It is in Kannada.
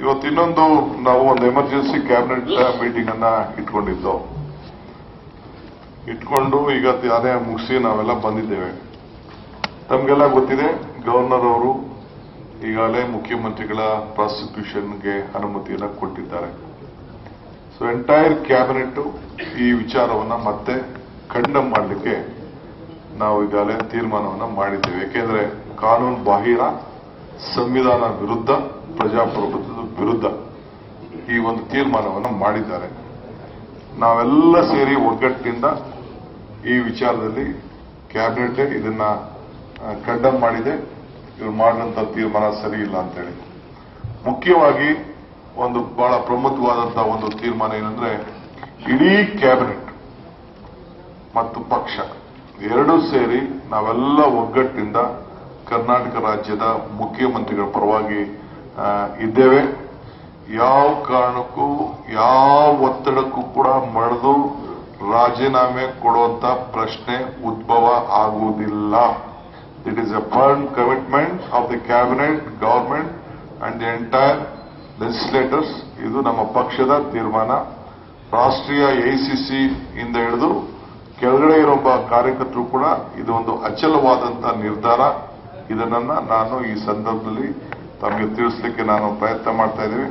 ಇವತ್ತು ಇನ್ನೊಂದು ನಾವು ಒಂದು ಎಮರ್ಜೆನ್ಸಿ ಕ್ಯಾಬಿನೆಟ್ ಮೀಟಿಂಗ್ ಅನ್ನ ಇಟ್ಕೊಂಡು ಈಗ ಅದೇ ಮುಗಿಸಿ ನಾವೆಲ್ಲ ಬಂದಿದ್ದೇವೆ. ತಮಗೆಲ್ಲ ಗೊತ್ತಿದೆ, ಗವರ್ನರ್ ಅವರು ಈಗಾಗಲೇ ಮುಖ್ಯಮಂತ್ರಿಗಳ ಪ್ರಾಸಿಕ್ಯೂಷನ್ಗೆ ಅನುಮತಿಯನ್ನು ಕೊಟ್ಟಿದ್ದಾರೆ. ಸೊ ಎಂಟೈರ್ ಕ್ಯಾಬಿನೆಟ್ ಈ ವಿಚಾರವನ್ನ ಮತ್ತೆ ಕಂಡಮ್ ಮಾಡಲಿಕ್ಕೆ ನಾವು ಈಗಾಗಲೇ ತೀರ್ಮಾನವನ್ನು ಮಾಡಿದ್ದೇವೆ. ಯಾಕೆಂದ್ರೆ ಕಾನೂನು ಬಾಹಿರ, ಸಂವಿಧಾನ ವಿರುದ್ಧ, ಪ್ರಜಾಪ್ರಭುತ್ವದ ವಿರುದ್ಧ ಈ ಒಂದು ತೀರ್ಮಾನವನ್ನು ಮಾಡಿದ್ದಾರೆ. ನಾವೆಲ್ಲ ಸೇರಿ ಒಗ್ಗಟ್ಟಿನಿಂದ ಈ ವಿಚಾರದಲ್ಲಿ ಕ್ಯಾಬಿನೆಟ್ ಇದನ್ನ ಕಂಡಮ್ ಮಾಡಿದೆ. ಇವರು ಮಾಡಿದಂತ ತೀರ್ಮಾನ ಸರಿ ಇಲ್ಲ ಅಂತೇಳಿ. ಮುಖ್ಯವಾಗಿ ಒಂದು ಬಹಳ ಪ್ರಮುಖವಾದಂತಹ ಒಂದು ತೀರ್ಮಾನ ಏನಂದ್ರೆ, ಇಡೀ ಕ್ಯಾಬಿನೆಟ್ ಮತ್ತು ಪಕ್ಷ ಎರಡೂ ಸೇರಿ ನಾವೆಲ್ಲ ಒಗ್ಗಟ್ಟಿನಿಂದ ಕರ್ನಾಟಕ ರಾಜ್ಯದ ಮುಖ್ಯಮಂತ್ರಿಗಳ ಪರವಾಗಿ ಇದ್ದೇವೆ. ಯಾವ ಕಾರಣಕ್ಕೂ ಯಾವ ಒತ್ತಡಕ್ಕೂ ಕೂಡ ಮಣಿದು ರಾಜೀನಾಮೆ ಕೊಡುವಂತ ಪ್ರಶ್ನೆ ಉದ್ಭವ ಆಗುವುದಿಲ್ಲ. It is A firm commitment of the cabinet, government and the entire legislators. ಇದು ನಮ್ಮ ಪಕ್ಷದ ತೀರ್ಮಾನ. ರಾಷ್ಟ್ರೀಯ ಎಐಸಿಸಿ ಇಂದ ಹಿಡಿದು ಕೆಳಗಡೆ ಇರೋ ಕಾರ್ಯಕರ್ತರು ಕೂಡ ಇದು ಒಂದು ಅಚಲವಾದಂತಹ ನಿರ್ಧಾರ. ಇದನ್ನ ನಾನು ಈ ಸಂದರ್ಭದಲ್ಲಿ ತಮಗೆ ತಿಳಿಸಲಿಕ್ಕೆ ನಾನು ಪ್ರಯತ್ನ ಮಾಡ್ತಾ ಇದ್ದೀವಿ.